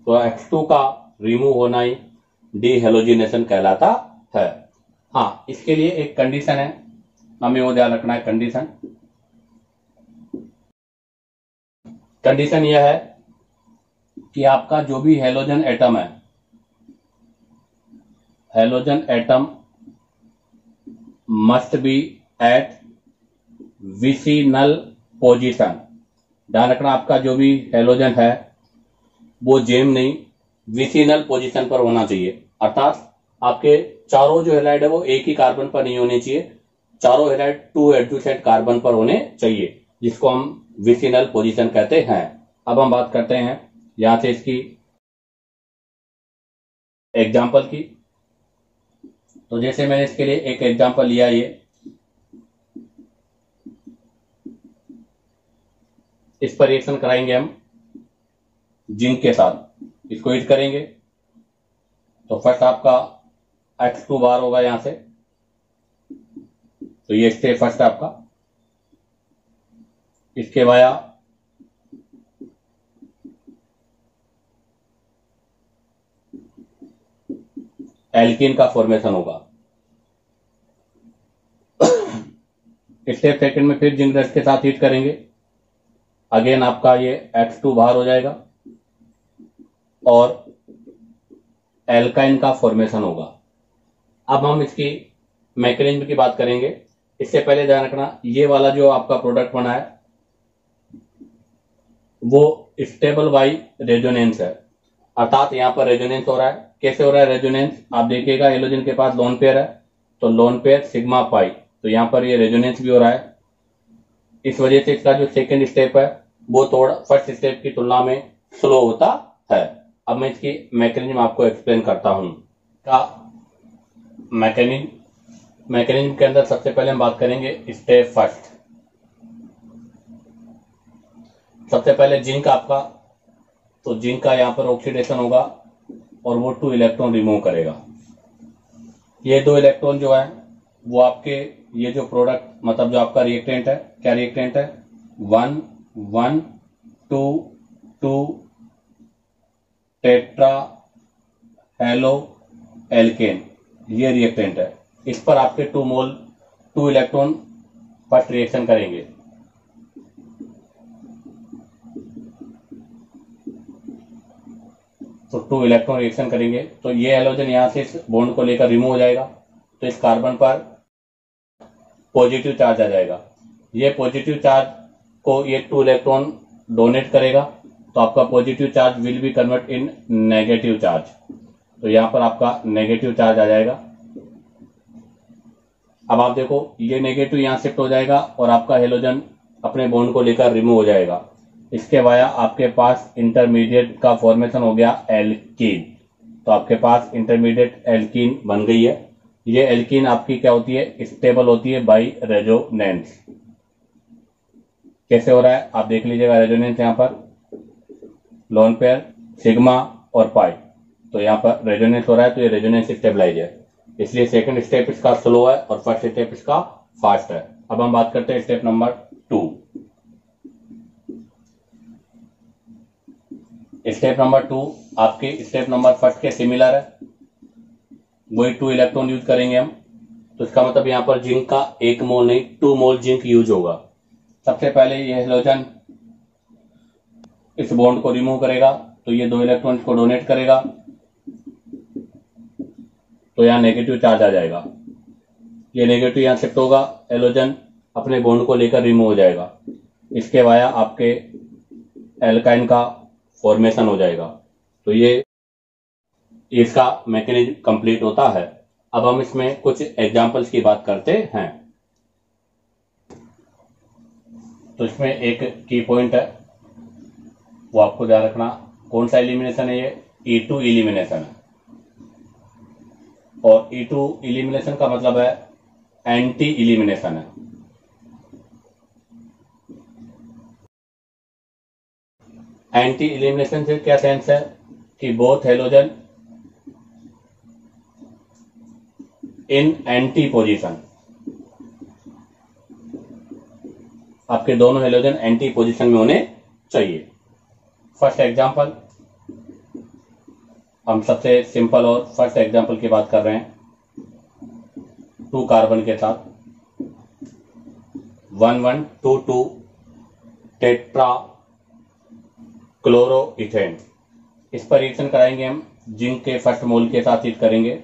S1: तो X2 का रिमूव होना ही डी हैलोजिनेशन कहलाता है। हाँ, इसके लिए एक कंडीशन है, हमें वो ध्यान रखना है। कंडीशन यह है कि आपका जो भी हैलोजन एटम है, halogen atom must be at vicinal position. ध्यान रखना, आपका जो भी हैलोजन है वो जेम नहीं, विसिनल पोजीशन पर होना चाहिए। अर्थात आपके चारों जो हैलाइड है वो एक ही कार्बन पर नहीं होने चाहिए, चारों हैलाइड 2 एडजेसेंट कार्बन पर होने चाहिए, जिसको हम विसिनल पोजीशन कहते हैं। अब हम बात करते हैं यहां से इसकी एग्जाम्पल की। तो जैसे मैंने इसके लिए एक एग्जाम्पल लिया, ये इस पर रिएक्शन कराएंगे हम जिंक के साथ, इसको हीट करेंगे तो फर्स्ट आपका X2 बार होगा यहां से, तो ये स्टेप फर्स्ट है आपका। इसके वाया एल्कीन का फॉर्मेशन होगा। स्टेप सेकंड में फिर जिंक डस्ट के साथ हीट करेंगे, अगेन आपका ये X2 बाहर हो जाएगा और एल्काइन का फॉर्मेशन होगा। अब हम इसकी मैकेनिज्म की बात करेंगे। इससे पहले ध्यान रखना, ये वाला जो आपका प्रोडक्ट बना है वो स्टेबल बाई रेजोनेंस है, अर्थात यहां पर रेजोनेंस हो रहा है। कैसे हो रहा है रेजोनेंस, आप देखिएगा हैलोजन के पास लोन पेयर है, तो लोन पेयर सिग्मा पाई, तो यहां पर ये रेजोनेंस भी हो रहा है। इस वजह से इसका जो सेकंड स्टेप है वो थोड़ा फर्स्ट स्टेप की तुलना में स्लो होता है। अब मैं इसकी मैकेनिज्म आपको एक्सप्लेन करता हूं। का मैकेनिज्म के अंदर सबसे पहले हम बात करेंगे स्टेप फर्स्ट। सबसे पहले जिंक आपका, तो जिंक का यहां पर ऑक्सीडेशन होगा और वो 2 इलेक्ट्रॉन रिमूव करेगा। ये दो इलेक्ट्रॉन जो है वो आपके ये जो प्रोडक्ट मतलब जो आपका रिएक्टेंट है, क्या रिएक्टेंट है, 1 1 2 2 टेट्रा हेलो एल्केन, ये रिएक्टेंट है। इस पर आपके 2 मोल 2 इलेक्ट्रॉन फर्स्ट रिएक्शन करेंगे। तो 2 इलेक्ट्रॉन रिएक्शन करेंगे तो ये हैलोजन यहां से इस बॉन्ड को लेकर रिमूव हो जाएगा। तो इस कार्बन पर पॉजिटिव चार्ज आ जाएगा। ये पॉजिटिव चार्ज को ये 2 इलेक्ट्रॉन डोनेट करेगा तो आपका positive charge will be convert in negative charge. तो यहां पर आपका नेगेटिव चार्ज आ जाएगा। अब आप देखो ये नेगेटिव यहां शिफ्ट हो जाएगा और आपका हेलोजन अपने बॉन्ड को लेकर रिमूव हो जाएगा। इसके वाया आपके पास इंटरमीडिएट का फॉर्मेशन हो गया एल्कीन। तो आपके पास इंटरमीडिएट एल्कीन बन गई है। ये एल्कीन आपकी क्या होती है, स्टेबल होती है बाई रेजोनेंस। कैसे हो रहा है आप देख लीजिएगा। रेजोनेंस यहाँ पर लोन पेयर सिग्मा और पाई, तो यहाँ पर रेजोनेंस हो रहा है तो ये रेजोनेंस स्टेबलाइज है। इसलिए सेकंड स्टेप इसका स्लो है और फर्स्ट स्टेप इसका फास्ट है। अब हम बात करते हैं स्टेप नंबर 2। स्टेप नंबर 2 आपके स्टेप नंबर फर्स्ट के सिमिलर है, वही 2 इलेक्ट्रॉन यूज करेंगे हम। तो इसका मतलब यहां पर जिंक का 1 मोल नहीं 2 मोल जिंक यूज होगा। सबसे पहले ये हेलोजन इस बॉन्ड को रिमूव करेगा तो ये 2 इलेक्ट्रॉन को डोनेट करेगा तो यहां नेगेटिव चार्ज आ जाएगा। ये नेगेटिव यहां शिफ्ट होगा, हेलोजन अपने बॉन्ड को लेकर रिमूव हो जाएगा। इसके वाया आपके एल्काइन का फॉर्मेशन हो जाएगा। तो ये इसका मैकेनिज्म कंप्लीट होता है। अब हम इसमें कुछ एग्जांपल्स की बात करते हैं। तो इसमें एक की पॉइंट है वो आपको ध्यान रखना। कौन सा एलिमिनेशन है, ये E2 एलिमिनेशन है। और E2 एलिमिनेशन का मतलब है एंटी एलिमिनेशन है। एंटी एलिमिनेशन से क्या सेंस है कि बोथ हेलोजन इन एंटी पोजीशन, आपके दोनों हेलोजन एंटी पोजीशन में होने चाहिए। फर्स्ट एग्जांपल, हम सबसे सिंपल और फर्स्ट एग्जांपल की बात कर रहे हैं। 2 कार्बन के साथ 1122 टेट्रा क्लोरोइथेन, इस पर रिएक्शन कराएंगे हम। जिंक के फर्स्ट मोल के साथ हीट करेंगे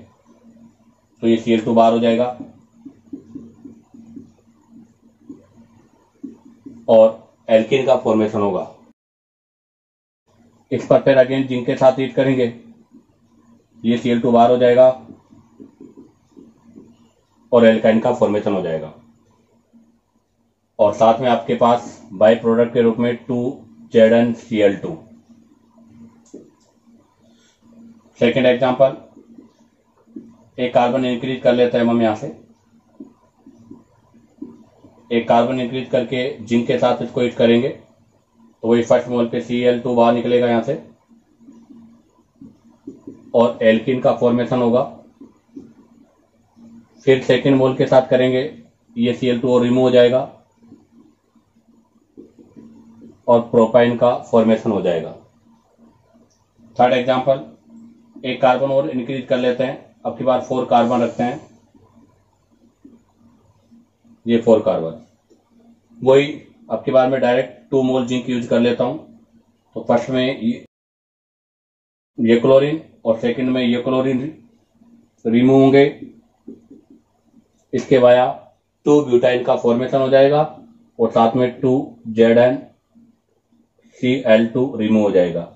S1: तो ये Cl2 बाहर हो जाएगा और एल्कीन का फॉर्मेशन होगा। इस पर फिर अगेन जिंक के साथ हीट करेंगे, ये Cl2 बाहर हो जाएगा और एल्काइन का फॉर्मेशन हो जाएगा। और साथ में आपके पास बाई प्रोडक्ट के रूप में 2ZnCl2। सेकेंड एग्जांपल, एक कार्बन इंक्रीज कर लेते हैं हम यहां से। एक कार्बन इंक्रीज करके जिंक के साथ इसको हीट करेंगे तो वही फर्स्ट मोल पे Cl2 बाहर निकलेगा यहां से और एल्कीन का फॉर्मेशन होगा। फिर सेकेंड मोल के साथ करेंगे, ये Cl2 और रिमूव हो जाएगा और प्रोपाइन का फॉर्मेशन हो जाएगा। थर्ड एग्जांपल, एक कार्बन और इंक्रीज कर लेते हैं। अब की बार 4 कार्बन रखते हैं, ये 4 कार्बन। वही अब की बार में डायरेक्ट 2 मोल जिंक यूज कर लेता हूं। तो फर्स्ट में ये क्लोरीन और सेकंड में ये क्लोरीन रिमूव होंगे। इसके वाया 2 ब्यूटाइन का फॉर्मेशन हो जाएगा और साथ में 2ZnCl2 रिमूव हो जाएगा।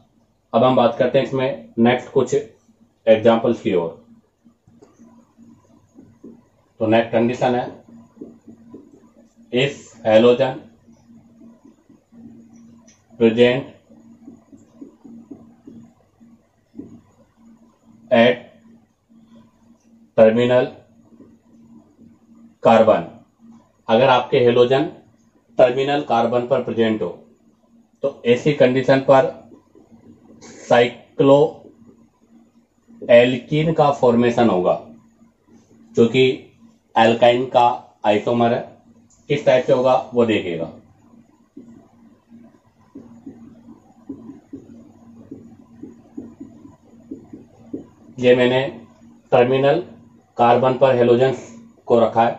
S1: अब हम बात करते हैं इसमें नेक्स्ट कुछ एग्जांपल्स की ओर। तो नेक्स्ट कंडीशन है, if halogen present at terminal carbon, अगर आपके हेलोजन टर्मिनल कार्बन पर प्रेजेंट हो तो ऐसी कंडीशन पर साइक्लो एल्कीन का फॉर्मेशन होगा। जो कि एल्काइन का आइसोमर है, किस टाइप से होगा वो देखिएगा। ये मैंने टर्मिनल कार्बन पर हेलोजन्स को रखा है।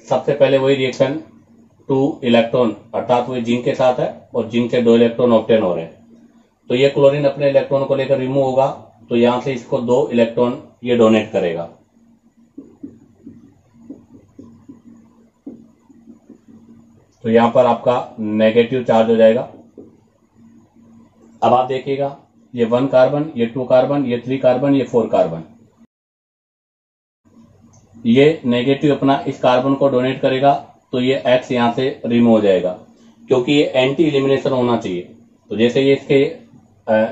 S1: सबसे पहले वही रिएक्शन 2 इलेक्ट्रॉन अर्थात वही जिंक के साथ है और जिंक से 2 इलेक्ट्रॉन ऑब्टेन हो रहे हैं। तो ये क्लोरीन अपने इलेक्ट्रॉन को लेकर रिमूव होगा, तो यहां से इसको 2 इलेक्ट्रॉन ये डोनेट करेगा। तो यहां पर आपका नेगेटिव चार्ज हो जाएगा। अब आप देखिएगा, ये 1 कार्बन, ये 2 कार्बन, ये 3 कार्बन, ये 4 कार्बन, ये नेगेटिव अपना इस कार्बन को डोनेट करेगा, तो ये X यहां से रिमूव हो जाएगा, क्योंकि ये एंटी एलिमिनेशन होना चाहिए। तो जैसे ये इसके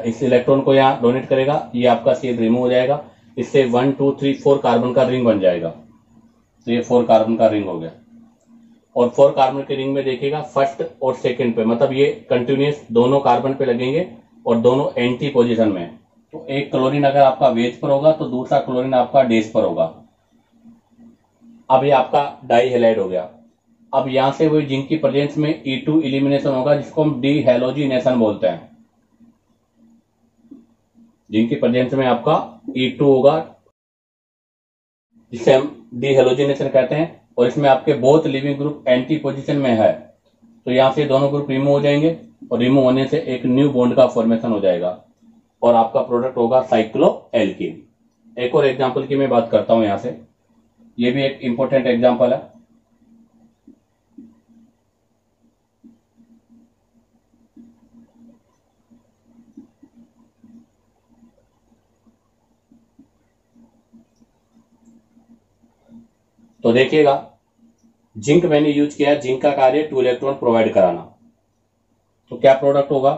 S1: इस इलेक्ट्रॉन को यहाँ डोनेट करेगा, ये आपका सील रिमूव हो जाएगा। इससे 1 2 3 4 कार्बन का रिंग बन जाएगा। तो ये 4 कार्बन का रिंग हो गया। और 4 कार्बन के रिंग में देखिएगा फर्स्ट और सेकंड पे, मतलब ये कंटिन्यूस दोनों कार्बन पे लगेंगे और दोनों एंटी पोजीशन में है। तो एक क्लोरीन अगर आपका वेज पर होगा तो दूसरा क्लोरीन आपका डेज पर होगा। अब ये आपका डाई हैलाइड हो गया। अब यहां से वही जिंक की प्रेजेंस में E2 एलिमिनेशन होगा, जिसको हम डी हैलोजिनेशन बोलते हैं। जिंक की प्रेजेंस में आपका E2 होगा, जिसे हम डी हैलोजिनेशन कहते हैं। और इसमें आपके both leaving group anti position में है, तो यहां से दोनों ग्रुप रिमूव हो जाएंगे और रिमूव होने से एक न्यू बॉन्ड का फॉर्मेशन हो जाएगा और आपका प्रोडक्ट होगा साइक्लोएल्कीन। एक और एग्जांपल की मैं बात करता हूं यहां से, ये भी एक इंपॉर्टेंट एग्जांपल है। तो देखिएगा, जिंक मैंने यूज किया है। जिंक का कार्य 2 इलेक्ट्रॉन प्रोवाइड कराना। तो क्या प्रोडक्ट होगा,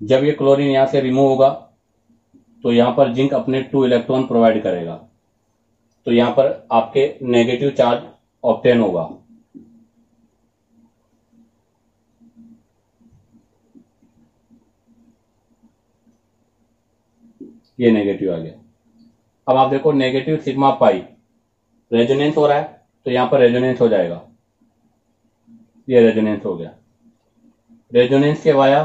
S1: जब ये क्लोरीन यहां से रिमूव होगा तो यहां पर जिंक अपने 2 इलेक्ट्रॉन प्रोवाइड करेगा, तो यहां पर आपके नेगेटिव चार्ज ऑब्टेन होगा। ये नेगेटिव आ गया। अब आप देखो, नेगेटिव सिग्मा पाई रेजोनेंस हो रहा है, तो यहां पर रेजोनेंस हो जाएगा। ये रेजोनेंस हो गया। रेजोनेंस के वाया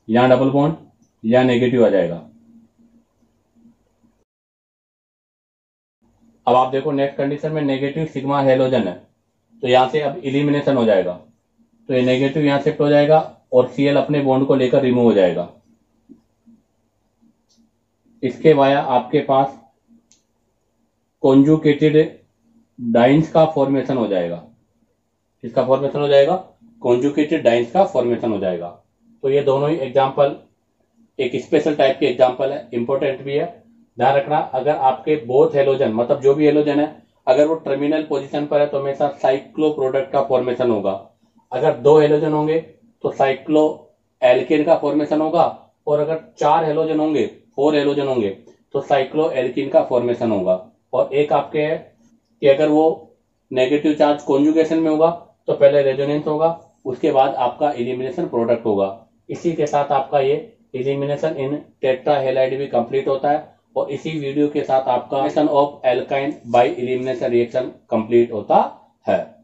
S1: यहां डबल बॉन्ड, यहां नेगेटिव आ जाएगा। अब आप देखो, नेक्स्ट कंडीशन में नेगेटिव सिग्मा हेलोजन है, तो यहां से अब इलिमिनेशन हो जाएगा। तो ये नेगेटिव यहां शिफ्ट हो जाएगा और Cl अपने बॉन्ड को लेकर रिमूव हो जाएगा। इसके वाया आपके पास कॉन्जुगेटेड डाइन्स का फॉर्मेशन हो जाएगा। किसका फॉर्मेशन हो जाएगा, कॉन्जुगेटेड डाइन्स का फॉर्मेशन हो जाएगा। तो ये दोनों ही एग्जांपल एक स्पेशल टाइप के एग्जांपल है, इंपॉर्टेंट भी है। ध्यान रखना, अगर आपके बोथ हेलोजन, मतलब जो भी हेलोजन है, अगर वो टर्मिनल पोजीशन पर है तो हमेशा साइक्लो प्रोडक्ट का फॉर्मेशन होगा। अगर 2 हेलोजन होंगे तो साइक्लो एल्केन का फॉर्मेशन होगा, और अगर 4 हेलोजन होंगे, 4 हेलोजन होंगे, तो साइक्लो एल्कीन का फॉर्मेशन होगा। और एक आपके है कि अगर वो नेगेटिव चार्ज कॉन्जुगेशन में होगा तो पहले रेजोनेंस होगा, उसके बाद आपका एलिमिनेशन प्रोडक्ट होगा। इसी के साथ आपका ये एलिमिनेशन इन टेट्रा हैलाइड भी कंप्लीट होता है, और इसी वीडियो के साथ आपका of alkyne by elimination reaction complete होता है।